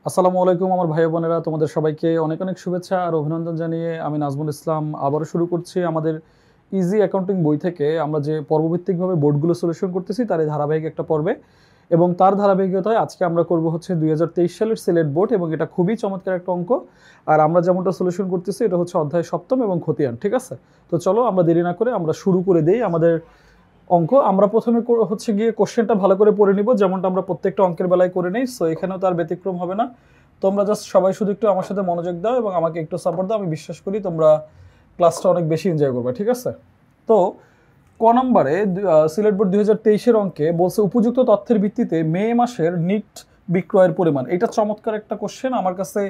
আসসালামু আলাইকুম আমার ভাই বোনেরা, তোমাদের সবাইকে অনেক অনেক শুভেচ্ছা আর অভিনন্দন জানিয়ে আমি নাজমুল ইসলাম আবারও শুরু করছি আমাদের ইজি অ্যাকাউন্টিং বই থেকে আমরা যে পর্বভিত্তিকভাবে বোর্ডগুলো সলিউশন করতেছি তার এই ধারাবাহিক একটা পর্বে। এবং তার ধারাবাহিকতায় আজকে আমরা করব হচ্ছে 2023 সালের সিলেট বোর্ড, এবং এটা খুবই চমৎকার একটা অঙ্ক। আর আমরা যেমনটা সলিউশন করতেছি এটা হচ্ছে অধ্যায় সপ্তম এবং খতিয়ান, ঠিক আছে? তো চলো আমরা দেরি না করে আমরা শুরু করে দেই আমাদের অঙ্ক। আমরা প্রথমে হচ্ছে গিয়ে কোশ্চেনটা ভালো করে পড়ে নিব, যেমনটা আমরা প্রত্যেকটা অঙ্কের বেলায় করে নেই। সো এখানেও তার ব্যতিক্রম হবে না। তোমরা জাস্ট সবাই শুধু একটু আমার সাথে মনোযোগ দাও এবং আমাকে একটু সাপোর্ট দাও। আমি বিশ্বাস করি তোমরা ক্লাসটা অনেক বেশি এনজয় করবে, ঠিক আছে? তো ক নম্বরে সিলেট বোর্ড 2023-এর অঙ্কে বলছে উপযুক্ত তথ্যের ভিত্তিতে মে মাসের নিট বিক্রয়ের পরিমাণ। এটা চমৎকার একটা কোশ্চেন। আমার কাছে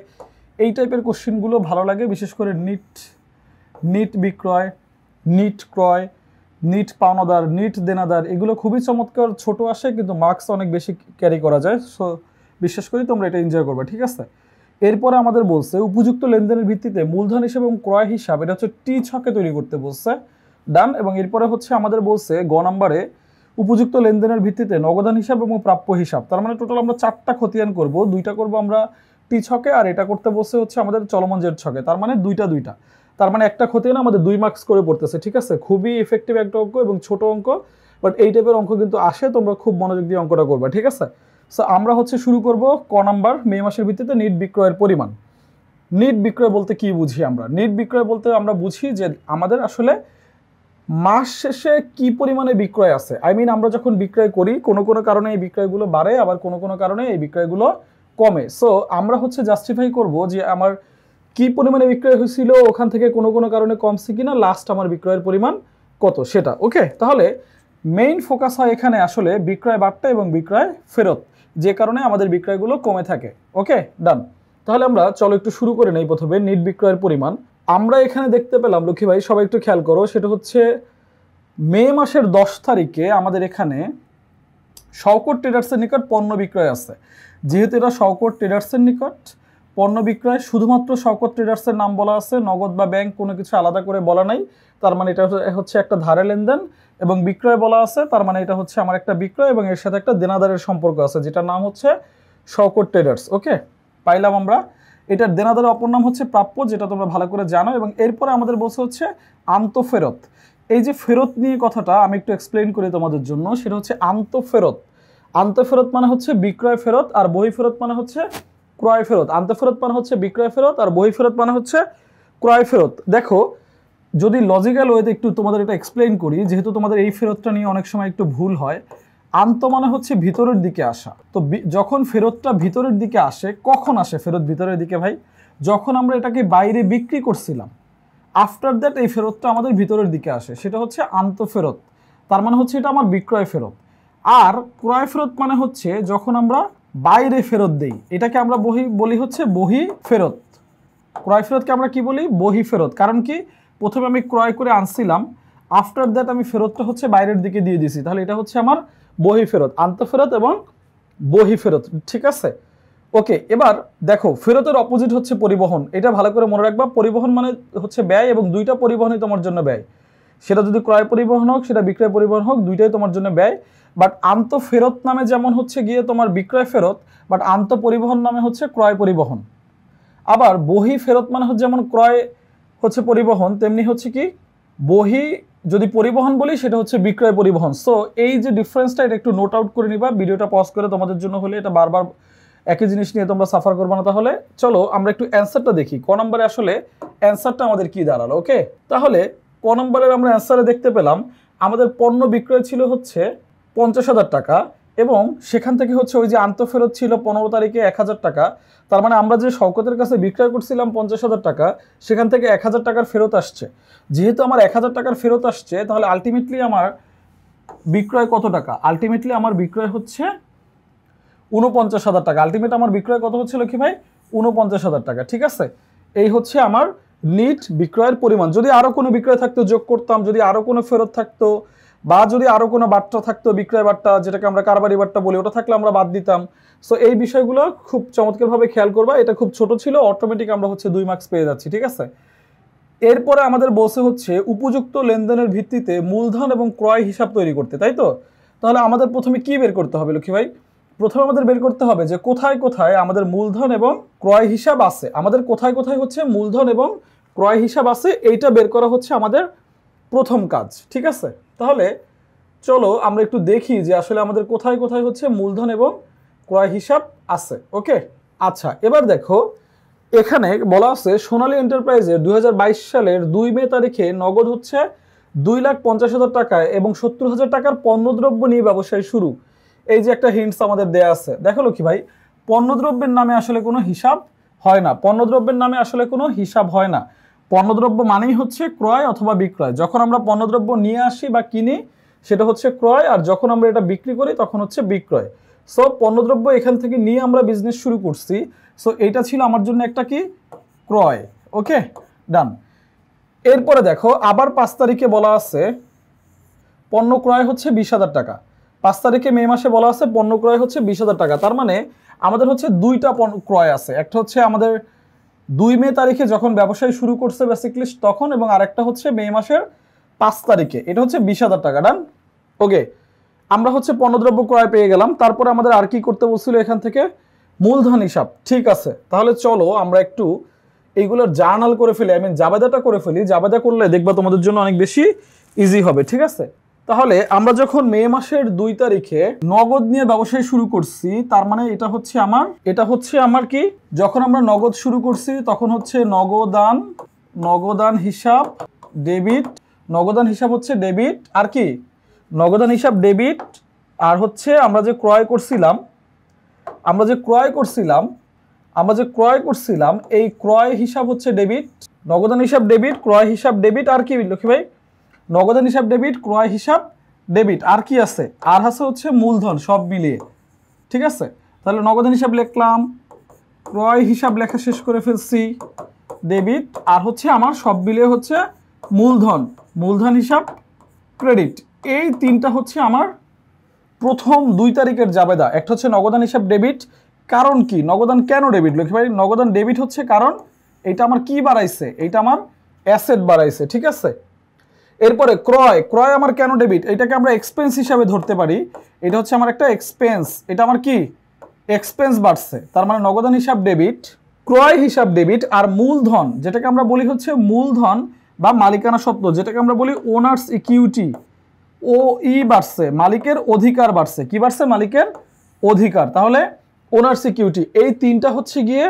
এই টাইপের কোশ্চেনগুলো ভালো লাগে, বিশেষ করে নিট নিট বিক্রয়, নিট ক্রয়, নিট পাওনাদার, নিট দেনাদার, এগুলো খুবই চমৎকার, ছোট আসে কিন্তু মার্কস অনেক বেশি ক্যারি করা যায়। সো বিশ্বাস করি তোমরা এটা এনজয় করবে, ঠিক আছে? এরপরে আমাদের বলছে উপযুক্ত লেনদেনের ভিত্তিতে মূলধন হিসাব এবং ক্রয় হিসাব, এটা হচ্ছে টি ছকে তৈরি করতে বলছে। ডান। এবং এরপরে হচ্ছে আমাদের বলছে গ নাম্বারে উপযুক্ত লেনদেনের ভিত্তিতে নগদান হিসাব এবং প্রাপ্য হিসাব। তার মানে টোটাল আমরা 4টা খতিয়ান করব, 2টা করব আমরা টি ছকে আর এটা করতে বলছে হচ্ছে আমাদের চলমান জেড ছকে। তার মানে দুইটা দুইটা, তার মানে একটা খতিয়ান আমাদের 2 মার্কস করে পড়তেছে, ঠিক আছে? খুবই ইফেক্টিভ একটা অঙ্ক এবং ছোট অঙ্ক, বাট এই টাইপের অঙ্ক কিন্তু আসে, তোমরা খুব মনোযোগ দিয়ে অঙ্কটা করবে, ঠিক আছে? সো আমরা হচ্ছে শুরু করব ক নাম্বার, মে মাসের ভিত্তিতে নিট বিক্রয়ের পরিমাণ। নিট বিক্রয় বলতে কি বুঝি আমরা? নিট বিক্রয় বলতে আমরা বুঝি যে আমাদের আসলে মাস শেষে কি পরিমাণে বিক্রয় আছে। আমরা যখন বিক্রয় করি কোনো কোনো কারণে এই বিক্রয়গুলো বাড়ে, আবার কোনো কোনো কারণে এই বিক্রয়গুলো কমে। সো আমরা হচ্ছে জাস্টিফাই করব যে আমার কি পরিমাণে বিক্রয় হয়েছিল, ওখান থেকে কোনো কোনো কারণে কমছে কিনা, লাস্ট আমার বিক্রয়ের পরিমাণ কত সেটা। ওকে, তাহলে মেইন ফোকাস হয় এখানে আসলে বিক্রয় বাট্টা এবং বিক্রয় ফেরত, যে কারণে আমাদের বিক্রয়গুলো কমে থাকে। ওকে, ডান। তাহলে আমরা চলো একটু শুরু করে নেই প্রথমে নিট বিক্রয়ের পরিমাণ। আমরা এখানে দেখতে পেলাম, লক্ষ্মী ভাই সবাই একটু খেয়াল করো, সেটা হচ্ছে মে মাসের 10 তারিখে আমাদের এখানে শওকত ট্রেডার্সের নিকট পণ্য বিক্রয় আছে। যেহেতু এটা শওকত ট্রেডার্সের নিকট পণ্য বিক্রয়, শুধুমাত্র শওকত ট্রেডার্সের নাম বলা আছে, নগদ বা ব্যাংক কোনো কিছু আলাদা করে বলা নাই। তার মানে এটা হচ্ছে একটা ধারে লেনদেন। এবং বিক্রয় বলা আছে, তার মানে এটা হচ্ছে আমার একটা বিক্রয় এবং এর সাথে একটা দেনাদারের সম্পর্ক আছে, যেটার নাম হচ্ছে শওকত ট্রেডার্স। ওকে, পাইলাম আমরা। এটার দেনাদারের অপর নাম হচ্ছে প্রাপ্য, যেটা তোমরা ভালো করে জানো। এবং এরপরে আমাদের বলছে হচ্ছে আন্তঃফেরত। এই যে ফেরত নিয়ে কথাটা আমি একটু এক্সপ্লেন করি তোমাদের জন্য, সেটা হচ্ছে আন্তঃফেরত। আন্তঃফেরত মানে হচ্ছে বিক্রয় ফেরত, আর বহি ফেরত মানে হচ্ছে ক্রয় ফেরত। আন্তঃফেরত মানে হচ্ছে বিক্রয় ফেরত, আর বহি ফেরত মানে হচ্ছে ক্রয় ফেরত। দেখো, যদি লজিক্যাল ওয়েতে একটু তোমাদের এটা এক্সপ্লেন করি, যেহেতু তোমাদের এই ফেরতটা নিয়ে অনেক সময় একটু ভুল হয়। আন্ত মানে হচ্ছে ভিতরের দিকে আসা। তো যখন ফেরতটা ভিতরের দিকে আসে, কখন আসে ফেরত ভিতরের দিকে ভাই? যখন আমরা এটাকে বাইরে বিক্রি করছিলাম, আফটার দ্যাট এই ফেরতটা আমাদের ভিতরের দিকে আসে, সেটা হচ্ছে আন্তঃফেরত। তার মানে হচ্ছে এটা আমার বিক্রয় ফেরত। আর ক্রয় ফেরত মানে হচ্ছে যখন আমরা বাইরে ফেরত দেই, এটাকে আমরা বলি হচ্ছে বহি ফেরত। ক্রয় ফেরতকে আমরা কি বলি? বহি ফেরত। কারণ কি, প্রথমে আমি ক্রয় করে আনছিলাম, আফটার দ্যাট আমি ফেরতটা হচ্ছে বাইরের দিকে দিয়ে দিছি, তাহলে এটা হচ্ছে আমার বহি ফেরত, আন্তঃফেরত এবং বহি ফেরত, ঠিক আছে? ওকে, এবার দেখো ফেরতের অপোজিট হচ্ছে পরিবহন। এটা ভালো করে মনে রাখবা, পরিবহন মানে হচ্ছে ব্যয়, এবং দুইটা পরিবহনই তোমার জন্য ব্যয়। সেটা যদি ক্রয় পরিবহন হোক, সেটা বিক্রয় পরিবহন হোক, দুইটাই তোমার জন্য ব্যয়। বাট আন্তঃফেরত নামে যেমন হচ্ছে গিয়ে তোমার বিক্রয় ফেরত, বাট আন্তঃপরিবহন নামে হচ্ছে ক্রয় পরিবহন। আবার বহি ফেরত মানে হচ্ছে যেমন ক্রয় হচ্ছে পরিবহন, তেমনি হচ্ছে কি বহি যদি পরিবহন বলি সেটা হচ্ছে বিক্রয় পরিবহন। সো এই যে ডিফারেন্সটা, এটা একটু নোট আউট করে নিবা, ভিডিওটা পজ করে তোমাদের জন্য হলে এটা বারবার একই জিনিস নিয়ে তোমরা সাফার করবে না। তাহলে চলো আমরা একটু অ্যান্সারটা দেখি, ক নম্বরে আসলে অ্যান্সারটা আমাদের কি দাঁড়ালো। ওকে, তাহলে ক নম্বরের আমরা অ্যান্সারে দেখতে পেলাম আমাদের পণ্য বিক্রয় ছিল হচ্ছে 50,000 টাকা, এবং সেখান থেকে হচ্ছে ওই যে আন্তঃফেরত ছিল 15 তারিখে 1,000 টাকা। তার মানে আমরা যে শওকতের কাছে বিক্রয় করছিলাম 50,000 টাকা, সেখান থেকে 1,000 টাকার ফেরত আসছে। যেহেতু আমার 1,000 টাকার ফেরত আসছে, তাহলে আলটিমেটলি আমার বিক্রয় কত টাকা? আলটিমেটলি আমার বিক্রয় হচ্ছে 49,000 টাকা। আলটিমেট আমার বিক্রয় কত হচ্ছিল কি ভাই? 49,000 টাকা, ঠিক আছে? এই হচ্ছে আমার নিট বিক্রয়ের পরিমাণ। যদি আরো কোনো বিক্রয় থাকতো যোগ করতাম, যদি আরো কোনো ফেরত থাকতো, বা যদি আরো কোনো বাট্টা থাকতো, বিক্রয় বাট্টা যেটাকে আমরা কারবারি বাট্টা বলি, ওটা থাকলে আমরা বাদ দিতাম। সো এই বিষয়গুলো খুব চমৎকারভাবে খেয়াল করবা। এটা খুব ছোট ছিল, অটোমেটিক আমরা হচ্ছে 2 মার্কস পেয়ে যাচ্ছি, ঠিক আছে? এরপরে আমাদের বলছে হচ্ছে উপযুক্ত লেনদেনের ভিত্তিতে মূলধন এবং ক্রয় হিসাব তৈরি করতে, তাই তো? তাহলে আমাদের প্রথমে কি বের করতে হবে লক্ষ্মী ভাই? প্রথমে আমাদের বের করতে হবে যে কোথায় কোথায় আমাদের মূলধন এবং ক্রয় হিসাব আছে, আমাদের কোথায় কোথায় হচ্ছে মূলধন এবং ক্রয় হিসাব আছে, এইটা বের করা হচ্ছে আমাদের প্রথম কাজ। ঠিক আছে, তাহলে চলো আমরা একটু দেখি যে আসলে আমাদের কোথায় কোথায় হচ্ছে মূলধন এবং ক্রয় হিসাব আছে। ওকে, আচ্ছা এবার দেখো এখানে বলা আছে সোনালী এন্টারপ্রাইজের 2022 সালের 2 মে তারিখে নগদ হচ্ছে 2,50,000 টাকায় এবং 70,000 টাকার পণ্যদ্রব্য নিয়ে ব্যবসায় শুরু। এই যে একটা হিন্টস আমাদের দেয়া আছে, দেখো কি ভাই, পণ্যদ্রব্যের নামে আসলে কোনো হিসাব হয় না, পণ্যদ্রব্যের নামে আসলে কোনো হিসাব হয় না। পণ্যদ্রব্য মানেই হচ্ছে ক্রয় অথবা বিক্রয়। যখন আমরা পণ্যদ্রব্য নিয়ে আসি বা কিনি সেটা হচ্ছে ক্রয়, আর যখন আমরা এটা বিক্রি করি তখন হচ্ছে বিক্রয়। সো পণ্যদ্রব্য এখান থেকে নিয়ে আমরা বিজনেস শুরু করছি, সো এটা ছিল আমার জন্য একটা কি ক্রয়। ওকে, ডান। এরপরে দেখো আবার 5 তারিখে বলা আছে পণ্য ক্রয় হচ্ছে 20,000 টাকা। 5 তারিখে মে মাসে বলা আছে পণ্য ক্রয় হচ্ছে 20,000 টাকা। তার মানে আমাদের হচ্ছে দুইটা ক্রয় আছে, একটা হচ্ছে আমাদের 2 মে তারিখে যখন ব্যবসায় শুরু করছে বেসিক্যালি তখন, এবং আরেকটা হচ্ছে মে মাসের 5 তারিখে, এটা হচ্ছে 20,000 টাকা। ডান। ওকে, আমরা হচ্ছে পণ্যদ্রব্য ক্রয় পেয়ে গেলাম। তারপরে আমাদের আর কি করতে বলছিল এখান থেকে, মূলধন হিসাব। ঠিক আছে, তাহলে চলো আমরা একটু এইগুলোর জার্নাল করে ফেলি, আই মিন জাবেদাটা করে ফেলি। জাবেদা করলে দেখবা তোমাদের জন্য অনেক বেশি ইজি হবে। ঠিক আছে, তাহলে আমরা যখন মে মাসের 2 তারিখে নগদ নিয়ে ব্যবসায় শুরু করছি, তার মানে এটা হচ্ছে আমার কি, যখন আমরা নগদ শুরু করছি তখন হচ্ছে নগদান হিসাব ডেবিট, নগদান হিসাব হচ্ছে ডেবিট, আর কি নগদান হিসাব ডেবিট। আর হচ্ছে আমরা যে ক্রয় করছিলাম এই ক্রয় হিসাব হচ্ছে ডেবিট, নগদান হিসাব ডেবিট, ক্রয় হিসাব ডেবিট। আর কি লক্ষ্মী ভাই, নগদান হিসাব ডেবিট, ক্রয় হিসাব ডেবিট। আর কি আছে, আর আছে হচ্ছে মূলধন, সব মিলিয়ে। ঠিক আছে, তাহলে নগদান হিসাব লিখলাম, ক্রয় হিসাব লেখা শেষ করে ফেলছি, ডেবিট, আর হচ্ছে আমার সব মিলিয়ে হচ্ছে মূলধন হিসাব ক্রেডিট। এই তিনটা হচ্ছে আমার প্রথম 2 তারিখের জাবেদা। একটা হচ্ছে নগদান হিসাব ডেবিট, কারণ কি নগদান কেন ডেবিট লক্ষ্মী ভাই, নগদান ডেবিট হচ্ছে কারণ এটা আমার কি বাড়াইছে, এটা আমার অ্যাসেট বাড়াইছে। ঠিক আছে, এরপরে ক্রয় আমার কেন ডেবিট, এটাকে আমরা এক্সপেন্স হিসাবে ধরতে পারি, এটা হচ্ছে আমার একটা এক্সপেন্স, এটা আমার কি এক্সপেন্স বাড়ছে। তার মানে নগদান হিসাব ডেবিট, ক্রয় হিসাব ডেবিট। আর মূলধন, যেটাকে আমরা বলি হচ্ছে মূলধন বা মালিকানা সত্ত্ব, যেটাকে আমরা বলি ওনার্স ইকুইটি, ও ই বাড়ছে, মালিকের অধিকার বাড়ছে। কি বাড়ছে, মালিকের অধিকার। তাহলে ওনার সিকিউরিটি, এই তিনটা হচ্ছে গিয়ে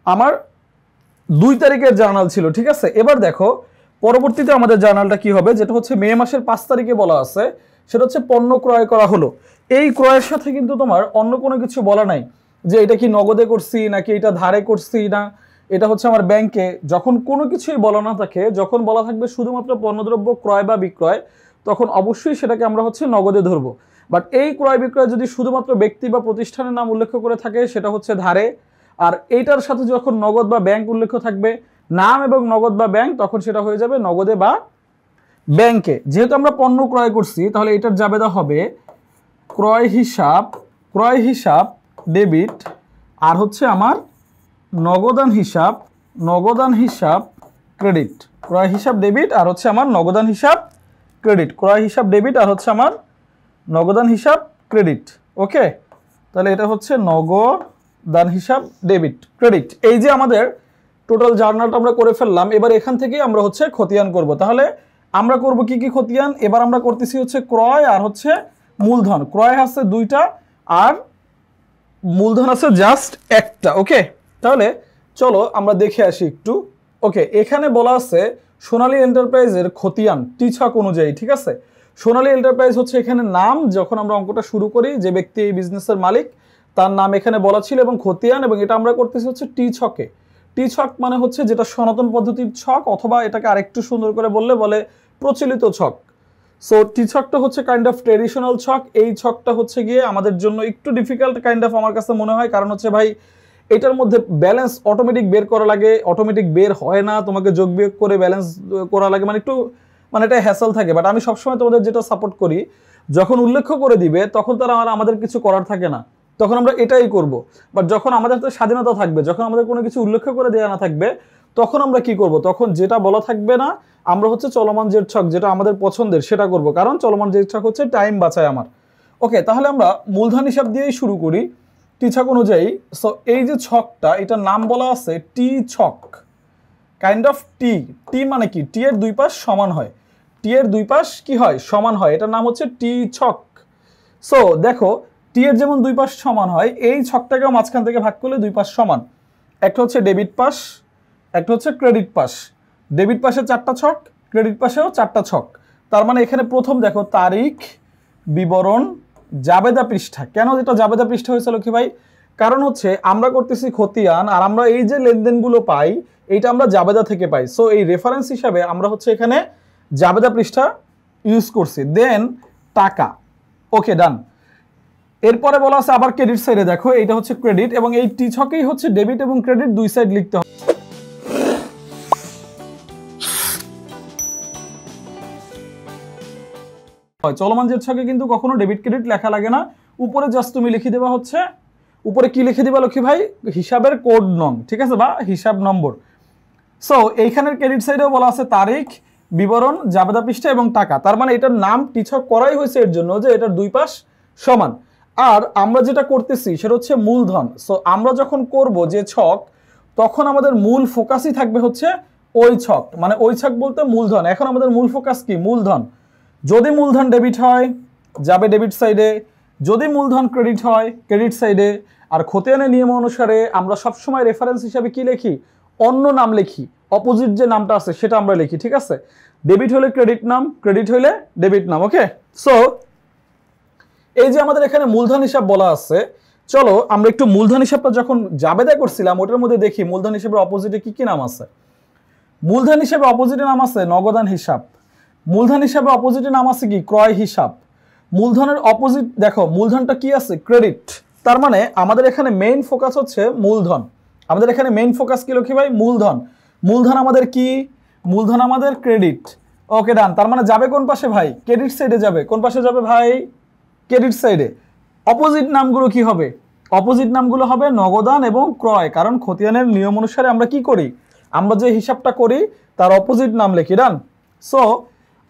আমার 2 তারিখের জার্নাল ছিল। ঠিক আছে, এবার দেখো পরবর্তীতে আমাদের জার্নালটা কি হবে, যেটা হচ্ছে মে মাসের 5 তারিখে বলা আছে, সেটা হচ্ছে পণ্য ক্রয় করা হলো। এই ক্রয়ের সাথে কিন্তু তোমার অন্য কোনো কিছু বলা নাই যে এটা কি নগদে করছি নাকি এটা ধারে করছি, না এটা হচ্ছে আমার ব্যাংকে। যখন কোনো কিছুই বলা না থাকে, যখন বলা থাকবে শুধুমাত্র পণ্যদ্রব্য ক্রয় বা বিক্রয়, তখন অবশ্যই সেটাকে আমরা হচ্ছে নগদে ধরবো। বাট এই ক্রয় বিক্রয় যদি শুধুমাত্র ব্যক্তি বা প্রতিষ্ঠানের নাম উল্লেখ করে থাকে সেটা হচ্ছে ধারে, আর এইটার সাথে যখন নগদ বা ব্যাংক উল্লেখ থাকবে, নাম এবং নগদ বা ব্যাংক, তখন সেটা হয়ে যাবে নগদে বা ব্যাংকে। যেহেতু আমরা পণ্য ক্রয় করছি তাহলে এটার জাবেদা হবে ক্রয় হিসাব ডেবিট, আর হচ্ছে আমার নগদান হিসাব ক্রেডিট। ক্রয় হিসাব ডেবিট আর হচ্ছে আমার নগদান হিসাব ক্রেডিট, ক্রয় হিসাব ডেবিট আর হচ্ছে আমার নগদান হিসাব ক্রেডিট। ওকে, তাহলে এটা হচ্ছে নগদান হিসাব ডেবিট ক্রেডিট। এই যে আমাদের টোটাল জার্নালটা আমরা করে ফেললাম। এবার এখান থেকে আমরা হচ্ছে খতিয়ান করব। তাহলে আমরা করব কি কি খতিয়ান, এবার আমরা করতেছি হচ্ছে ক্রয় আর হচ্ছে মূলধন। ক্রয় আছে 2টা আর মূলধন আছে জাস্ট একটা। ওকে, তাহলে চলো আমরা দেখে আসি একটু। ওকে, এখানে বলা আছে সোনালী এন্টারপ্রাইজের খতিয়ান টি ছক অনুযায়ী। ঠিক আছে, সোনালী এন্টারপ্রাইজ হচ্ছে এখানে নাম, যখন আমরা অঙ্কটা শুরু করি যে ব্যক্তি এই বিজনেসের মালিক তার নাম এখানে বলা ছিল, এবং খতিয়ান, এবং এটা আমরা করতেছি হচ্ছে টি ছকে। টি ছক মানে হচ্ছে যেটা সনাতন পদ্ধতির ছক, অথবা এটাকে আরেকটু সুন্দর করে বলে প্রচলিত ছক। সো টি ছকটা হচ্ছে কাইন্ড অফ ট্রেডিশনাল ছক। এই ছকটা হচ্ছে গিয়ে আমাদের জন্য একটু ডিফিকাল্ট কাইন্ড অফ আমার কাছে মনে হয়, কারণ হচ্ছে ভাই এটার মধ্যে ব্যালেন্স অটোমেটিক বের করা লাগে, অটোমেটিক বের হয় না, তোমাকে যোগ বিয়োগ করে ব্যালেন্স করা লাগে, মানে একটু এটা হ্যাসেল থাকে। বাট আমি সবসময় তোমাদের যেটা সাপোর্ট করি, যখন উল্লেখ করে দিবে তখন তারা আমাদের কিছু করার থাকে না, তখন আমরা এটাই করব। বাট যখন আমাদের তো স্বাধীনতা থাকবে, যখন আমাদের কোনো কিছু উল্লেখ করে দেওয়া না থাকবে, তখন আমরা কি করব, তখন যেটা বলা থাকবে না আমরা হচ্ছে চলমান জের ছক, যেটা আমাদের পছন্দের সেটা করব, কারণ চলমান জের ছক হচ্ছে টাইম বাঁচায় আমার। ওকে, তাহলে আমরা মূলধন হিসাব দিয়েই শুরু করি টি ছক অনুযায়ী। সো এই যে ছকটা, এটার নাম বলা আছে টি ছক, কাইন্ড অফ টি। টি মানে কি? টি এর দুই পাশ সমান হয়, টি এর দুই পাশ কি হয়? সমান হয়, এটার নাম হচ্ছে টি ছক। সো দেখো, টি এর যেমন দুই পাশ সমান হয়, এই ছকটাকেও মাঝখান থেকে ভাগ করলে দুই পাশ সমান। একটা হচ্ছে ডেবিট পাশ, একটা হচ্ছে ক্রেডিট পাশ। ডেবিট পাশে 4টা ছক, ক্রেডিট পাশেও 4টা ছক। তার মানে এখানে প্রথম দেখো তারিখ, বিবরণ, জাবেদা পৃষ্ঠা। কেন এটা জাবেদা পৃষ্ঠা হয়েছিল কি ভাই? কারণ হচ্ছে আমরা করতেছি খতিয়ান, আর আমরা এই যে লেনদেনগুলো পাই এইটা আমরা জাবেদা থেকে পাই। সো এই রেফারেন্স হিসাবে আমরা হচ্ছে এখানে জাবেদা পৃষ্ঠা ইউজ করছি। দেন টাকা, ওকে ডান। এরপরে বলা আছে আবার ক্রেডিট সাইডে, দেখো এইটা হচ্ছে ক্রেডিট, এবং এই টি ছকেই হচ্ছে ডেবিট এবং ক্রেডিট দুই সাইড লিখতে হবে। চলমান জের ছকে কিন্তু কখনো ডেবিট ক্রেডিট লেখা লাগে না, উপরে জাস্ট তুমি লিখে দেবা হচ্ছে, উপরে কি লিখে দিবা লক্ষ্মী ভাই? হিসাবের কোড নং, ঠিক আছে, বা হিসাব নম্বর। সো এইখানের ক্রেডিট সাইডেও বলা আছে তারিখ, বিবরণ, জাবেদা পৃষ্ঠা এবং টাকা। তার মানে এটার নাম টি ছক করাই হয়েছে এর জন্য যে এটার দুই পাশ সমান। আর আমরা যেটা করতেছি সেটা হচ্ছে মূলধন। সো আমরা যখন করব যে ছক, তখন আমাদের মূল ফোকাসই থাকবে হচ্ছে ওই ছক, মানে ওই ছক বলতে মূলধন। এখন আমাদের মূল ফোকাস কি? মূলধন। যদি মূলধন ডেবিট হয় যাবে ডেবিট সাইডে, যদি মূলধন ক্রেডিট হয় ক্রেডিট সাইডে। আর খতিয়ানের নিয়ম অনুসারে আমরা সবসময় রেফারেন্স হিসাবে কি লিখি? অন্য নাম লিখি, অপোজিট যে নামটা আছে সেটা আমরা লিখি, ঠিক আছে? ডেবিট হলে ক্রেডিট নাম, ক্রেডিট হলে ডেবিট নাম। ওকে, সো এই যে আমাদের এখানে মূলধন হিসাব বলা আছে, চলো আমরা একটু মূলধন হিসাবটা যখন জাবেদা করছিলাম ওটার মধ্যে দেখি মূলধন হিসাবের অপোজিটে কি কি নাম আছে। মূলধন হিসাবে অপোজিটে নাম আছে নগদান হিসাব। মূলধন হিসাবে অপোজিটে নাম আছে কি? ক্রয় হিসাব। মূলধনের অপোজিট দেখো, মূলধনটা কি আছে? ক্রেডিট। তার মানে আমাদের এখানে মেইন ফোকাস হচ্ছে মূলধন। আমাদের এখানে মেইন ফোকাস কি লক্ষ্মী ভাই? মূলধন। মূলধন আমাদের কি? মূলধন আমাদের ক্রেডিট। ওকে ডান। তার মানে যাবে কোন পাশে ভাই? ক্রেডিট সাইডে যাবে। কোন পাশে যাবে ভাই? ক্রেডিট সাইডে। অপোজিট নামগুলো কি হবে? অপোজিট নামগুলো হবে নগদান এবং ক্রয়। কারণ খতিয়ানের নিয়ম অনুসারে আমরা কি করি? আমরা যে হিসাবটা করি তার অপোজিট নাম লিখি। ডান। সো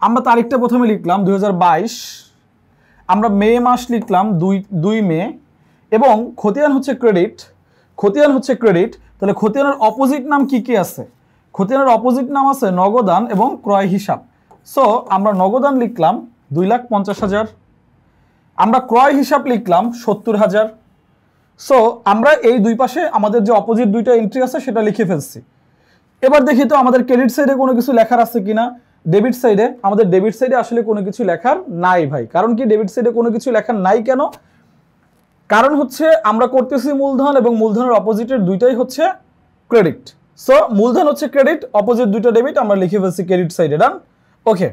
আমরা তারিখটা প্রথমে লিখলাম 2022, আমরা মে মাস লিখলাম 2 মে, এবং খতিয়ান হচ্ছে ক্রেডিট। খতিয়ান হচ্ছে ক্রেডিট, তাহলে খতিয়ানের অপোজিট নাম কি কি আছে? খতিয়ানের অপোজিট নাম আছে নগদান এবং ক্রয় হিসাব। সো আমরা নগদান লিখলাম 2,50,000, আমরা ক্রয় হিসাব লিখলাম 70,000। সো আমরা এই দুই পাশে আমাদের যে অপোজিট দুইটা এন্ট্রি আছে সেটা লিখে ফেলছি। এবার দেখি তো আমাদের ক্রেডিট সাইডে কোনো কিছু লেখার আছে কিনা। ডেবিট সাইডে, আমাদের ডেবিট সাইডে আসলে কোনো কিছু লেখার নাই ভাই। কারণ কি ডেবিট সাইডে কোনো কিছু লেখার নাই কেন? কারণ হচ্ছে আমরা করতেছি মূলধন, এবং মূলধনের অপোজিটের দুইটাই হচ্ছে ক্রেডিট। সো মূলধন হচ্ছে ক্রেডিট, অপোজিট দুইটা ডেবিট, আমরা লিখে ফেলছি ক্রেডিট সাইডে। ডান। ওকে,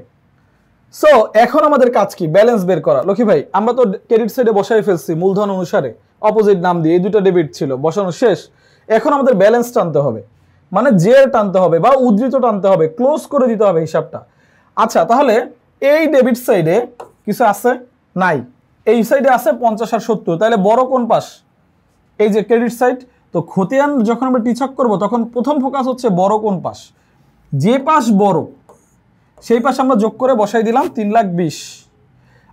সো এখন আমাদের কাজ কি? ব্যালেন্স বের করা। লক্ষ্মী ভাই আমরা তো ক্রেডিট সাইডে বসাই ফেলছি মূলধন অনুসারে, অপোজিট নাম দিয়ে এই দুটো ডেবিট ছিল, বসানো শেষ। এখন আমাদের ব্যালেন্স টানতে হবে, মানে জের টানতে হবে বা উদ্ধৃত টানতে হবে, ক্লোজ করে দিতে হবে হিসাবটা। আচ্ছা, তাহলে এই ডেবিট সাইডে কিছু আছে? নাই। এই সাইডে আছে 50 আর 70, তাহলে বড় কোন পাশ? এই যে ক্রেডিট সাইড। তো খতিয়ান যখন আমরা টিচক করব তখন প্রথম ফোকাস হচ্ছে বড় কোন পাশ। যে পাশ বড় সেই পাশে আমরা যোগ করে বসাই দিলাম 3,20,000,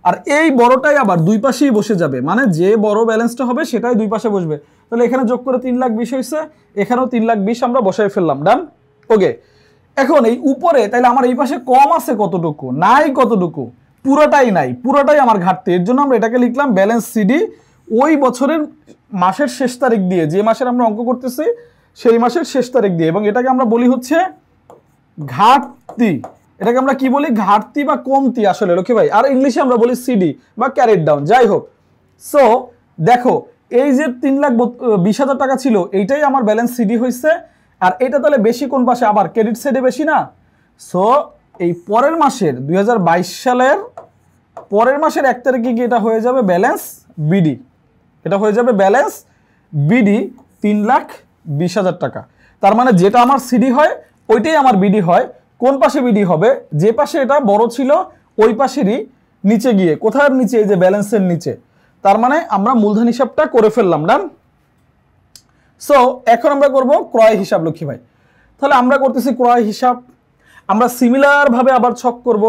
আর এই বড়টাই আবার দুই পাশেই বসে যাবে, মানে যে বড় ব্যালেন্সটা হবে সেটাই দুই পাশে বসবে। তাহলে এখানে যোগ করে 3,20,000 হয়েছে, এখানেও 3,20,000 আমরা বসাই ফেললাম। ডান। ওকে, এখন এই উপরে তাহলে আমার এই পাশে কম আছে কতটুকু? নাই। কতটুকু? পুরোটাই নাই, পুরোটাই আমার ঘাটতি। এর জন্য আমরা এটাকে লিখলাম ব্যালেন্স সিডি, ওই বছরের মাসের শেষ তারিখ দিয়ে, যে মাসের আমরা অঙ্ক করতেছি সেই মাসের শেষ তারিখ দিয়ে, এবং এটাকে আমরা বলি হচ্ছে ঘাটতি। এটাকে আমরা কি বলি? ঘাটতি বা কমতি আসলে লক্ষ্মী ভাই, আর ইংলিশে আমরা বলি সিডি বা ক্যারিড ডাউন, যাই হোক। সো দেখো, এই যে 3,20,000 টাকা ছিল এইটাই আমার ব্যালেন্স সিডি হয়েছে, আর এটা তাহলে বেশি কোন পাশে? আবার ক্রেডিট সাইডে বেশি না? সো এই পরের মাসের 2022 সালের পরের মাসের 1 তারিখে গিয়ে এটা হয়ে যাবে ব্যালেন্স বিডি। এটা হয়ে যাবে ব্যালেন্স বিডি 3,20,000 টাকা। তার মানে যেটা আমার সিডি হয় ওইটাই আমার বিডি হয়। কোন পাশে বিডি হবে? যে পাশে এটা বড় ছিল ওই পাশেরই নিচে গিয়ে। কোথায় নিচে? এই যে ব্যালেন্সের নিচে। তার মানে আমরা মূলধন হিসাবটা করে ফেললাম। ডান। সো এখন আমরা করব ক্রয় হিসাব লক্ষ্মী ভাই। তাহলে আমরা করতেছি ক্রয় হিসাব। আমরা সিমিলার ভাবে আবার ছক করব।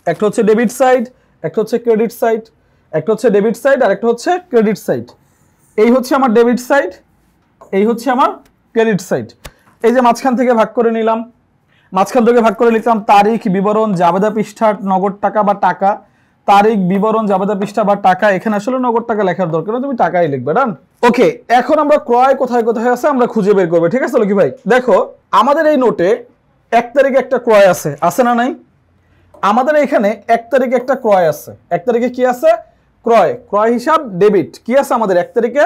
একটা হচ্ছে ডেবিট সাইড, একটা হচ্ছে ক্রেডিট সাইড। একটা হচ্ছে ডেবিট সাইড আর একটা হচ্ছে ক্রেডিট সাইড। এই হচ্ছে আমার ডেবিট সাইড, এই হচ্ছে আমার ক্রেডিট সাইড। এই যে মাঝখান থেকে ভাগ করে নিলাম, মাঝখান থেকে ভাগ করে লিখলাম তারিখ, বিবরণ, জাবেদা পৃষ্ঠা, নগদ টাকা বা টাকা। তারিখ, বিবরণ, জাবেদা পৃষ্ঠা বা টাকা। এখানে আসলে নগদ টাকা লেখার দরকার নেই, তুমি টাকাই লিখবে। ডান। ওকে, এখন আমরা ক্রয় কোথায় কোথায় আছে আমরা খুঁজে বের করবো, ঠিক আছে লকি ভাই? দেখো আমাদের এই নোটে 1 তারিখে একটা ক্রয় আছে, আছে না নাই? আমাদের এখানে 1 তারিখে একটা ক্রয় আছে। 1 তারিখে কি আছে? ক্রয়। ক্রয় হিসাব ডেবিট। কি আছে আমাদের 1 তারিখে?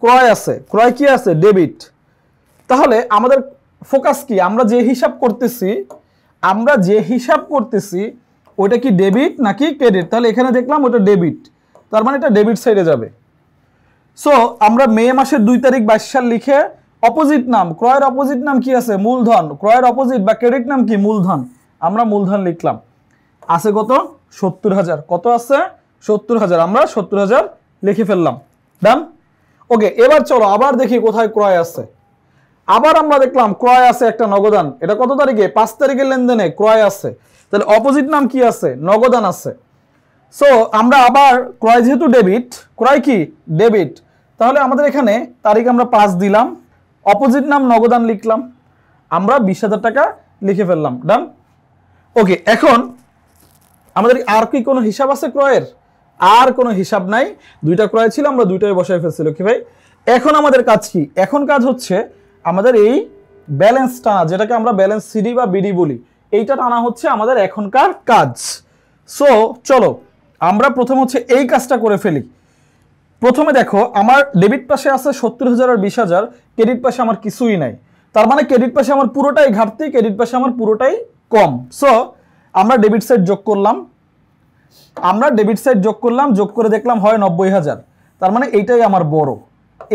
ক্রয় আছে। ক্রয় কি আছে? ডেবিট। তাহলে আমাদের ফোকাস কি? আমরা যে হিসাব করতেছি ওইটা কি ডেবিট নাকি ক্রেডিট? তাহলে এখানে দেখলাম ওটা ডেবিট, তার মানে এটা ডেবিট সাইডে যাবে। সো আমরা মে মাসের 2 তারিখ 22 সাল লিখে অপোজিট নাম, ক্রয়ের অপোজিট নাম কি আছে? মূলধন। ক্রয়ের অপোজিট বা ক্রেডিট নাম কি? মূলধন। আমরা মূলধন লিখলাম। আছে কত? 70,000। কত আছে? 70,000। আমরা 70,000 লিখে ফেললাম। ডান। ওকে, এবার চলো আবার দেখি কোথায় ক্রয় আছে। আবার আমরা দেখলাম ক্রয় আছে একটা নগদান। এটা কত তারিখে? 5 তারিখের লেনদেনে ক্রয় আছে। তাহলে অপোজিট নাম কি আছে? নগদান আছে। সো আমরা আবার ক্রয় যেহেতু ডেবিট, ক্রয় কি? ডেবিট। তাহলে আমাদের এখানে তারিখ আমরা 5 দিলাম, অপোজিট নাম নগদান লিখলাম, আমরা 20,000 টাকা লিখে ফেললাম। ডান। ওকে, এখন আমাদের আর কি কোনো হিসাব আছে ক্রয়ের? আর কোনো হিসাব নাই। 2টা ক্রয় ছিল, আমরা 2টাই বসায় ফেলছিল কি ভাই? এখন আমাদের কাজ কি? এখন কাজ হচ্ছে আমাদের এই ব্যালেন্স টানা, যেটাকে আমরা ব্যালেন্স সিডি বা বিডি বলি, এইটা টানা হচ্ছে আমাদের এখনকার কাজ। সো চলো আমরা প্রথম হচ্ছে এই কাজটা করে ফেলি। প্রথমে দেখো আমার ডেবিট পাশে আছে 70,000 আর 20,000, ক্রেডিট পাশে আমার কিছুই নাই। তার মানে ক্রেডিট পাশে আমার পুরোটাই ঘাটতি, ক্রেডিট পাশে আমার পুরোটাই কম। সো আমরা ডেবিট সাইড যোগ করলাম, যোগ করে দেখলাম হয় 90,000। তার মানে এইটাই আমার বড়,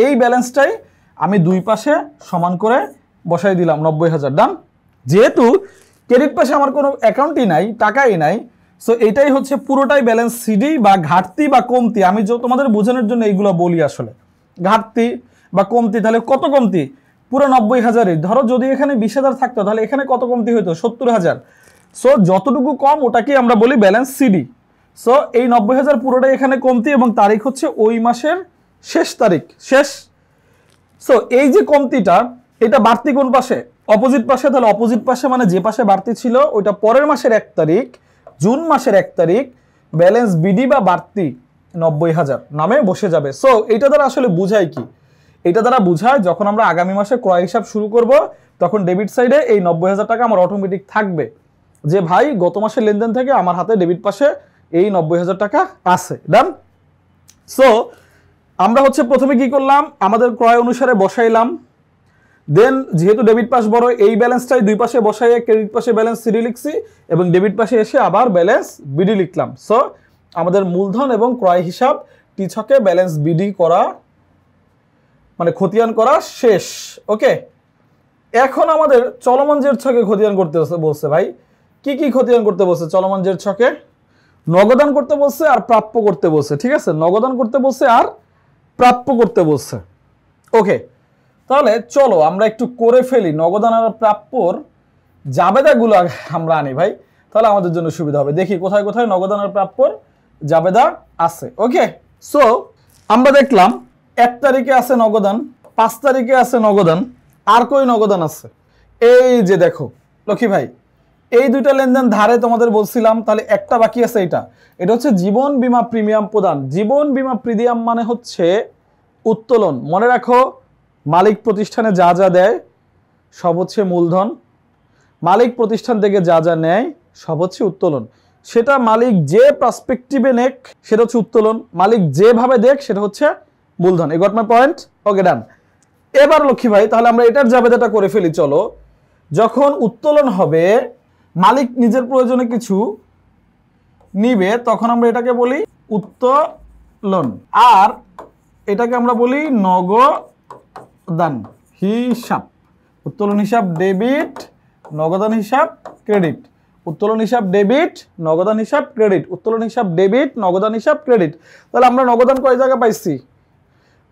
এই ব্যালেন্সটাই আমি দুই পাশে সমান করে বসাই দিলাম 90,000। ডান। যেহেতু ক্রেডিট পাশে আমার কোনো অ্যাকাউন্টই নাই, টাকাই নাই, সো এইটাই হচ্ছে পুরোটাই ব্যালেন্স সিডি বা ঘাটতি বা কমতি। আমি তোমাদের বোঝানোর জন্য এইগুলো বলি আসলে। ঘাটতি বা কমতি, তাহলে কত কমতি? পুরো 90,000-ই। ধরো যদি এখানে 20,000 থাকতো তাহলে এখানে কত কমতি হইতো? 70,000। সো যতটুকু কম ওটাকে আমরা বলি ব্যালেন্স সিডি। সো এই 90,000 পুরোটাই এখানে কমতি এবং তারিখ হচ্ছে ওই মাসের শেষ তারিখ, শেষ। সো এই যে কমতিটা, এটা বাড়তি কোন পাশে? অপোজিট পাশে। তাহলে অপোজিট পাশে মানে যে পাশে বাড়তি ছিল ওইটা পরের মাসের 1 তারিখ, জুন মাসের 1 তারিখ ব্যালেন্স বিডি বা বাড়তি 90,000 নামে বসে যাবে। সো এইটা দ্বারা আসলে বুঝায় কি? এটা দ্বারা বুঝায় যখন আমরা আগামী মাসে ক্রয় হিসাব শুরু করব তখন ডেবিট সাইডে এই 90,000 টাকা আমার অটোমেটিক থাকবে, যে ভাই গত মাসের লেনদেন থেকে আমার হাতে ডেবিট পাশে এই 90,000 টাকা আছে। ডান। সো আমরা হচ্ছে প্রথমে কি করলাম? আমাদের ক্রয় অনুসারে বসাইলাম, দেন যেহেতু ডেবিট পাশ বড়, এই ব্যালেন্সটাই দুই পাশে বসাইয়ে ক্রেডিট পাশে ব্যালেন্স সিডি লিখছি এবং ডেবিট পাশে এসে আবার ব্যালেন্স বিডি লিখলাম। সো আমাদের মূলধন এবং ক্রয় হিসাব টি ছকে ব্যালেন্স বিডি করা মানে খতিয়ান করা শেষ। ওকে, এখন আমাদের চলমান জের ছকে খতিয়ান করতে বলছে। ভাই কি কি খতিয়ান করতে বলছে চলমান জের ছকে? নগদান করতে বলছে আর প্রাপ্য করতে বলছে। ঠিক আছে, নগদান করতে বলছে আর প্রাপ্য করতে বলছে। ওকে, তাহলে চলো আমরা একটু করে ফেলি। নগদান আর প্রাপ্যর জাবেদাগুলো আমরা আনি ভাই, তাহলে আমাদের জন্য সুবিধা হবে। দেখি কোথায় কোথায় নগদান আর প্রাপ্যর জাবেদা আছে। ওকে, সো আমরা দেখলাম 1 তারিখে আছে নগদান, 5 তারিখে আছে নগদান, আর কই নগদান আছে? এই যে দেখো লক্ষ্মী ভাই, এই দুইটা লেনদেন ধারে তোমাদের বলছিলাম, তাহলে একটা বাকি আছে। এটা হচ্ছে জীবন বীমা প্রিমিয়াম প্রদান। জীবন বীমা প্রিমিয়াম মানে হচ্ছে উত্তোলন। মনে রাখো, মালিক প্রতিষ্ঠানে যা যা দেয় সব হচ্ছে মূলধন, মালিক প্রতিষ্ঠান থেকে যা যা নেয় সব হচ্ছে উত্তোলন। সেটা মালিক যে পার্সপেক্টিভে নেক সেটা হচ্ছে উত্তোলন, মালিক যেভাবে দেখ সেটা হচ্ছে মূলধন। এই গট মাই পয়েন্ট? ওকে, ডান। এবার লক্ষ্মী ভাই তাহলে আমরা এটার জাবেদাটা করে ফেলি। চলো, যখন উত্তোলন হবে মালিক নিজের প্রয়োজনে কিছু নিবে তখন আমরা এটাকে বলি উত্তোলন, আর এটাকে আমরা বলি নগদান হিসাব। উত্তোলন হিসাব ডেবিট, নগদান হিসাব ক্রেডিট। উত্তোলন হিসাব ডেবিট, নগদান হিসাব ক্রেডিট। উত্তোলন হিসাব ডেবিট, নগদান হিসাব ক্রেডিট। তাহলে আমরা নগদান কয় জায়গায় পাইছি?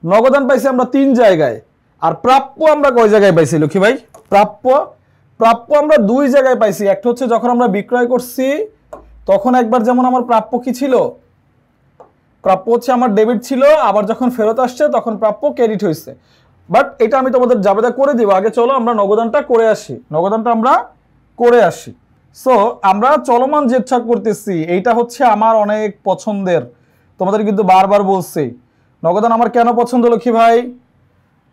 নগদান পাইছি আমরা 3 জায়গায়। আর প্রাপ্য আমরা কয় জায়গায় পাইছি লক্ষ্মী ভাই? প্রাপ্য আমরা 2 জায়গায় পাইছি। একটা হচ্ছে যখন আমরা বিক্রয় করছি তখন একবার যেমন আমার প্রাপ্য কি ছিল? প্রাপ্য হচ্ছে আমার ডেবিট ছিল, আবার যখন ফেরত আসছে তখন প্রাপ্য ক্রেডিট হয়েছে। বাট এটা আমি তোমাদের জাবেদা করে দিব, আগে চলো আমরা নগদানটা করে আসি, নগদানটা আমরা করে আসি। সো আমরা চলমান জেড ছক করতেছি, এইটা হচ্ছে আমার অনেক পছন্দের, তোমাদের কিন্তু বারবার বলছি। নগদান আমার কেন পছন্দ লক্ষ্মী ভাই?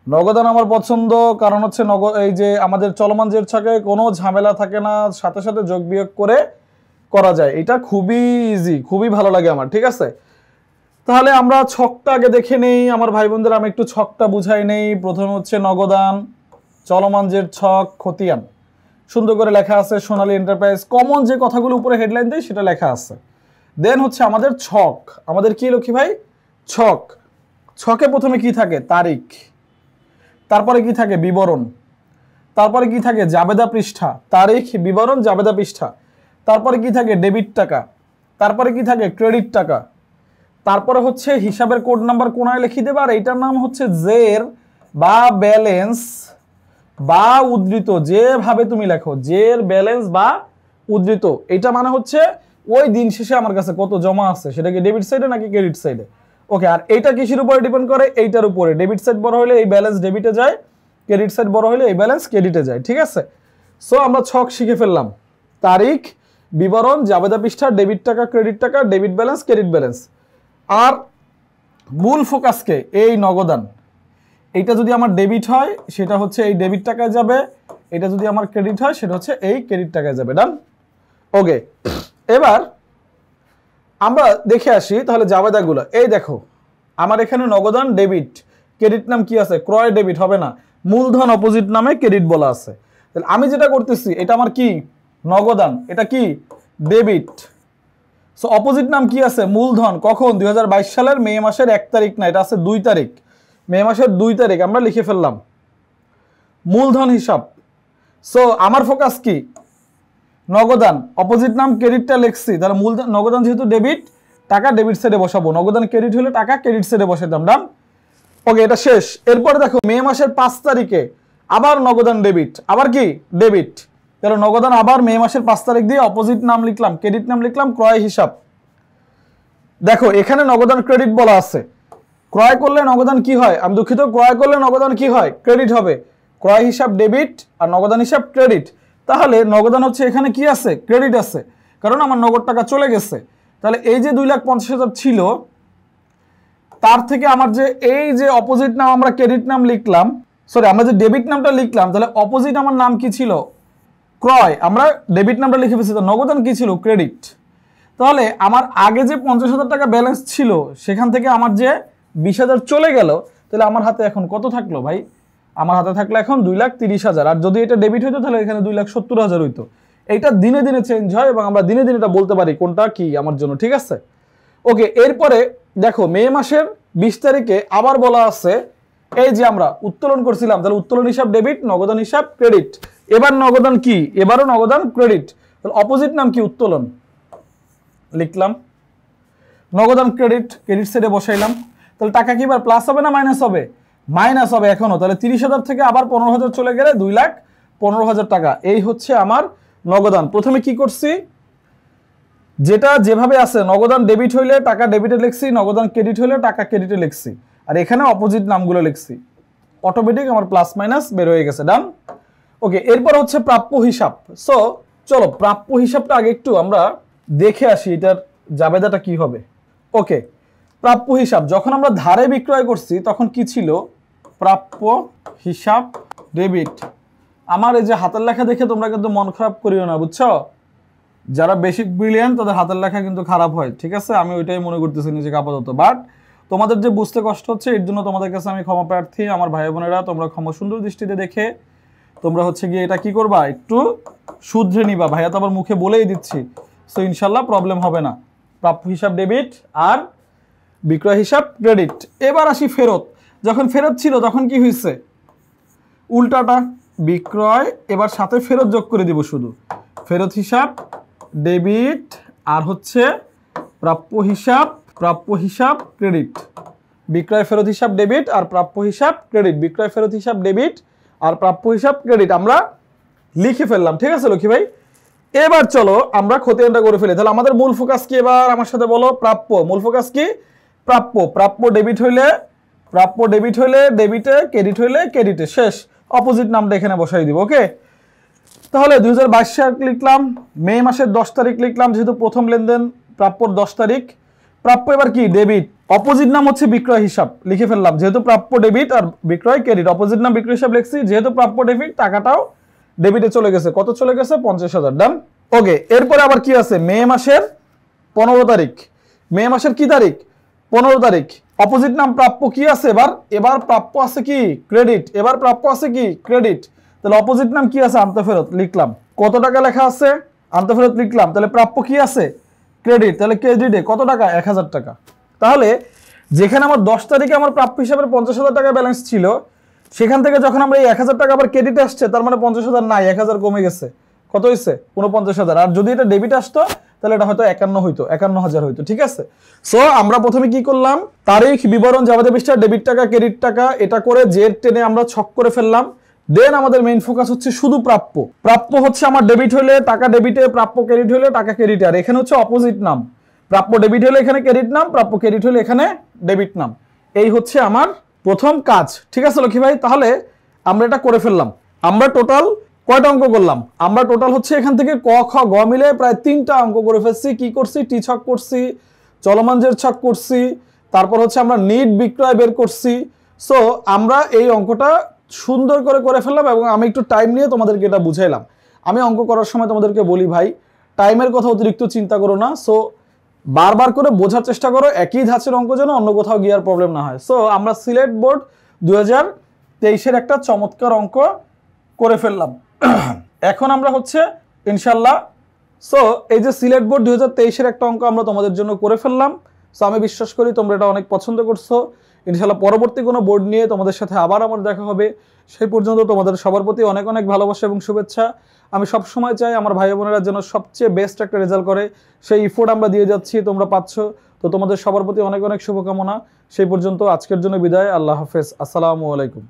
নগদান আমার পছন্দ কারণ হচ্ছে এই যে আমাদের চলমান জেড ছকে কোনো ঝামেলা থাকে না, সাথে সাথে যোগ বিয়োগ করে করা যায়, এটা খুবই ইজি, খুবই ভালো লাগে আমার। ঠিক আছে, তাহলে আমরা ছকটা আগে দেখে নেই আমার ভাই বোনদের, আমি একটু ছকটা বুঝাই নেই। প্রথমে হচ্ছে নগদান, চলমান জেড ছক, খতিয়ান, সুন্দর করে লেখা আছে সোনালী এন্টারপ্রাইজ, কমন যে কথাগুলো উপরে হেডলাইন দেয় সেটা লেখা আছে। দেন হচ্ছে আমাদের ছক, আমাদের কি লক্ষ্মী ভাই? ছক। ছকে প্রথমে কি থাকে? তারিখ, তারপরে কি থাকে? বিবরণ, তারপরে কি থাকে? জাবেদা পৃষ্ঠা, তারিখ, বিবরণ, জাবেদা পৃষ্ঠা, তারপরে কি থাকে? ডেবিট টাকা, তারপরে কি থাকে? ক্রেডিট টাকা, তারপরে হচ্ছে হিসাবের কোড নাম্বার কোনায় লিখে দেবে, আর এইটার নাম হচ্ছে জের বা ব্যালেন্স বা উদ্ধৃত, যেভাবে তুমি লেখো, জের, ব্যালেন্স বা উদ্ধৃত। এটা মানে হচ্ছে ওই দিন শেষে আমার কাছে কত জমা আছে, সেটা কি ডেবিট সাইডে নাকি ক্রেডিট সাইডে। ওকে, আর এইটা কিসের উপরে ডিপেন্ড করে? এইটার উপরে। ডেবিট সাইড বড় হলে এই ব্যালেন্স ডেবিটে যায়, ক্রেডিট সাইড বড় হলে এই ব্যালেন্স ক্রেডিটে যায়। ঠিক আছে, সো আমরা ছক শিখে ফেললাম, তারিখ, বিবরণ, জাবেদা পৃষ্ঠা, ডেবিট টাকা, ক্রেডিট টাকা, ডেবিট ব্যালেন্স, ক্রেডিট ব্যালেন্স। আর মূল ফোকাসকে এই নগদান, এইটা যদি আমার ডেবিট হয় সেটা হচ্ছে এই ডেবিট টাকায় যাবে, এটা যদি আমার ক্রেডিট হয় সেটা হচ্ছে এই ক্রেডিট টাকায় যাবে। ডান? ওকে, এবার আমরা দেখে আসি তাহলে জাবেদাগুলো। এই দেখো আমার এখানে নগদান ডেবিট, ক্রেডিট নাম কি আছে? ক্রয় ডেবিট হবে না, মূলধন অপোজিট নামে ক্রেডিট বলা আছে। তাহলে আমি যেটা করতেছি এটা আমার কি? নগদান, এটা কি? ডেবিট। সো অপোজিট নাম কি আছে? মূলধন। কখন? 2022 সালের মে মাসের 1 তারিখ না, এটা আছে 2 তারিখ, মে মাসের 2 তারিখ আমরা লিখে ফেললাম মূলধন হিসাব। সো আমার ফোকাস কি? নগদান, অপোজিট নাম ক্রেডিটটা লিখছি, তাহলে মূলধন, নগদান যেহেতু ডেবিট, টাকা ডেবিট সাইডে বসাবো, নগদান ক্রেডিট হলে টাকা ক্রেডিট সাইডে বসাতাম। ডান? ওকে, এটা শেষ। এরপরে দেখো মে মাসের 5 তারিখে আবার নগদান ডেবিট, আবার কি? ডেবিট। তাহলে নগদান আবার মে মাসের 5 তারিখ দিয়ে অপোজিট নাম লিখলাম, ক্রেডিট নাম লিখলাম, ক্রয় হিসাব। দেখো এখানে নগদান ক্রেডিট বলা আছে, ক্রয় করলে নগদান কি হয়? আমি দুঃখিত, ক্রয় করলে নগদান কি হয়? ক্রেডিট হবে। ক্রয় হিসাব ডেবিট আর নগদান হিসাব ক্রেডিট। তাহলে নগদান হচ্ছে এখানে কি আছে? ক্রেডিট আছে, কারণ আমার নগদ টাকা চলে গেছে। তাহলে এই যে 2,50,000 ছিল, তার থেকে আমার যে এই যে অপোজিট নাম আমরা ক্রেডিট নাম লিখলাম, সরি আমরা যে ডেবিট নামটা লিখলাম, তাহলে অপোজিট আমার নাম কি ছিল? ক্রয়। আমরা ডেবিট নামটা লিখে ফেলছি, তো নগদান কি ছিল? ক্রেডিট। তাহলে আমার আগে যে 50,000 টাকা ব্যালেন্স ছিল সেখান থেকে আমার যে 20,000 চলে গেল, তাহলে আমার হাতে এখন কত থাকলো ভাই? আমার হাতে থাকলো এখন 2,30,000। আর যদি এটা ডেবিট হইতো তাহলে এখানে 2,70,000 হইতো। এইটা দিনে দিনে চেঞ্জ হয় এবং আমরা দিনে দিনে এটা বলতে পারি কোনটা কি আমার জন্য। ঠিক আছে, ওকে। এরপরে দেখো মে মাসের 20 তারিখে আবার বলা আছে, এই যে আমরা উত্তোলন করছিলাম, তাহলে উত্তোলন হিসাব ডেবিট, নগদান হিসাব ক্রেডিট। এবার নগদান কি? এবারও নগদান ক্রেডিট, তাহলে অপোজিট নাম কি? উত্তোলন লিখলাম, নগদান ক্রেডিট, ক্রেডিট সাইডে বসাইলাম। তাহলে টাকা কি এবার প্লাস হবে না মাইনাস হবে? মাইনাস হবে এখনো। তাহলে 30,000 থেকে আবার 15,000 চলে গেলে 2,15,000 টাকা। এই হচ্ছে আমার নগদান। প্রথমে কি করছি? যেটা যেভাবে আছে, নগদান ডেবিট হইলে টাকা ডেবিটে লিখছি, নগদান ক্রেডিট হইলে টাকা ক্রেডিটে লিখছি, আর এখানে অপোজিট নামগুলো লিখছি। অটোমেটিক আমার প্লাস মাইনাস বের হয়ে গেছে। ডান? ওকে, এরপর হচ্ছে প্রাপ্য হিসাব। সো চলো প্রাপ্য হিসাবটা আগে একটু আমরা দেখে আসি, এটার জাবেদাটা কি হবে। ওকে, প্রাপ্য হিসাব যখন আমরা ধারে বিক্রয় করছি তখন কি ছিল? প্রাপ্য হিসাব ডেবিট। আমার এই যে হাতের লেখা দেখে তোমরা কিন্তু মন খারাপ করিও না, বুঝছো? যারা বেসিক ব্রিলিয়ান্ট তাদের হাতের লেখা কিন্তু খারাপ হয়। ঠিক আছে, আমি ওইটাই মনে করতেছি নিজেকে আপাতত। বাট তোমাদের যে বুঝতে কষ্ট হচ্ছে এর জন্য তোমাদের কাছে আমি ক্ষমা প্রার্থী। আমার ভাই বোনেরা, তোমরা ক্ষমা সুন্দর দৃষ্টিতে দেখে তোমরা হচ্ছে গিয়ে এটা কি করবা? একটু শুধরে নিবা। ভাইয়া তো আবার মুখে বলেই দিচ্ছি, সো ইনশাল্লাহ প্রবলেম হবে না। প্রাপ্য হিসাব ডেবিট আর বিক্রয় হিসাব ক্রেডিট। এবার আসি ফেরত। যখন ফেরত ছিল তখন কি হয়েছে? উল্টাটা, বিক্রয় এবার সাথে ফেরত যোগ করে দিব, শুধু ফেরত হিসাব ডেবিট আর হচ্ছে প্রাপ্য হিসাব ক্রেডিট। বিক্রয় ফেরত হিসাব ডেবিট আর প্রাপ্য হিসাব ক্রেডিট, বিক্রয় ফেরত হিসাব ডেবিট আর প্রাপ্য হিসাব ক্রেডিট আমরা লিখে ফেললাম। ঠিক আছে লক্ষ্মী ভাই, এবার চলো আমরা খতিয়ানটা করে ফেলি। তাহলে আমাদের মূল ফোকাস কি? এবার আমার সাথে বলো, প্রাপ্য। মূল ফোকাস কি? প্রাপ্য, প্রাপ্য ডেবিট হইলে ডেবিটে, ক্রেডিট হইলে ক্রেডিটে, শেষ। অপোজিট নামটা এখানে বসাই দিব। ওকে, তাহলে 2022 সাল লিখলাম, মে মাসের 10 তারিখ লিখলাম, যেহেতু প্রথম লেনদেন প্রাপ্যর 10 তারিখ। প্রাপ্য এবার কি? ডেবিট। অপোজিট নাম হচ্ছে বিক্রয় হিসাব, লিখে ফেললাম, যেহেতু প্রাপ্য ডেবিট আর বিক্রয় ক্রেডিট। অপোজিট নাম বিক্রয় হিসাব লিখছি, যেহেতু প্রাপ্য ডেবিট, টাকাটাও ডেবিটে চলে গেছে। কত চলে গেছে? 50,000। ডান। ওকে, এরপরে আবার কি আছে? মে মাসের 15 তারিখ। মে মাসের কি তারিখ? 15 তারিখ। অপোজিট নাম প্রাপ্য কি আছে? এবার প্রাপ্য আছে কি? ক্রেডিট। এবার প্রাপ্য আছে কি? ক্রেডিট। তাহলে অপোজিট নাম কি আছে? আনতে ফেরত লিখলাম। কত টাকা লেখা আছে? আনতে ফেরত লিখলাম। তাহলে প্রাপ্য কি আছে? ক্রেডিট। তাহলে ক্রেডিটে কত টাকা? 1000 টাকা। তাহলে যেখানে আমার 10 তারিখে আমার প্রাপ্য হিসাবে 50,000 টাকা ব্যালেন্স ছিল, সেখান থেকে যখন আমরা এই 1000 টাকা আবার ক্রেডিটে আসছে, তার মানে 50,000 নাই, 1000 কমে গেছে। কত হয়েছে? 49,000। আর যদি এটা ডেবিট আসতো তাহলে এটা হয়তো 51,000 হইতো। ঠিক আছে, সো আমরা প্রথমে কি করলাম? তারিখ, বিবরণ, যাবতীয় পৃষ্ঠা, ডেবিট টাকা, ক্রেডিট টাকা, এটা করে জেড টেনে আমরা ছক করে ফেললাম। দেন আমাদের মেইন ফোকাস হচ্ছে শুধু প্রাপ্য। প্রাপ্য হচ্ছে আমার ডেবিট হলে টাকা ডেবিটে, প্রাপ্য ক্রেডিট হলে টাকা ক্রেডিটে। আর এখানে হচ্ছে অপোজিট নাম, প্রাপ্য ডেবিট হলে এখানে ক্রেডিট নাম, প্রাপ্য ক্রেডিট হলে এখানে ডেবিট নাম। এই হচ্ছে আমার প্রথম কাজ। ঠিক আছে লক্ষ্মী ভাই, তাহলে আমরা এটা করে ফেললাম। আমরা টোটাল কয়টা অঙ্ক করলাম? আমরা টোটাল হচ্ছে এখান থেকে ক, খ, গ মিলে প্রায় 3টা অঙ্ক করে ফেলছি। কি করছি? টি ছক করছি, চলমান জের ছক করছি, তারপর হচ্ছে আমরা নিট বিক্রয় বের করছি। সো আমরা এই অঙ্কটা সুন্দর করে করে ফেললাম এবং আমি একটু টাইম নিয়ে তোমাদেরকে এটা বুঝাইলাম। আমি অঙ্ক করার সময় তোমাদেরকে বলি ভাই, টাইমের কথা অতিরিক্ত চিন্তা করো না। সো বারবার করে বোঝার চেষ্টা করো, একই ধাঁচের অঙ্ক যেন অন্য কোথাও গিয়ার প্রবলেম না হয়। সো আমরা সিলেট বোর্ড 2023-এর একটা চমৎকার অঙ্ক করে ফেললাম। এখন আমরা হচ্ছে ইনশাল্লাহ, সো এই যে সিলেট বোর্ড 2023-এর একটা অঙ্ক আমরা তোমাদের জন্য করে ফেললাম। সো আমি বিশ্বাস করি তোমরা এটা অনেক পছন্দ করছো। ইনশাল্লাহ পরবর্তী কোনো বোর্ড নিয়ে তোমাদের সাথে আবার আমার দেখা হবে। সেই পর্যন্ত তোমাদের সবার প্রতি অনেক অনেক ভালোবাসা এবং শুভেচ্ছা। আমি সব সময় চাই আমার ভাই বোনেরা যেন সবচেয়ে বেস্ট একটা রেজাল্ট করে, সেই ইফোর্ট আমরা দিয়ে যাচ্ছি, তোমরা পাচ্ছ। তো তোমাদের সবার প্রতি অনেক অনেক শুভকামনা। সেই পর্যন্ত আজকের জন্য বিদায়। আল্লাহ হাফেজ। আসসালামু আলাইকুম।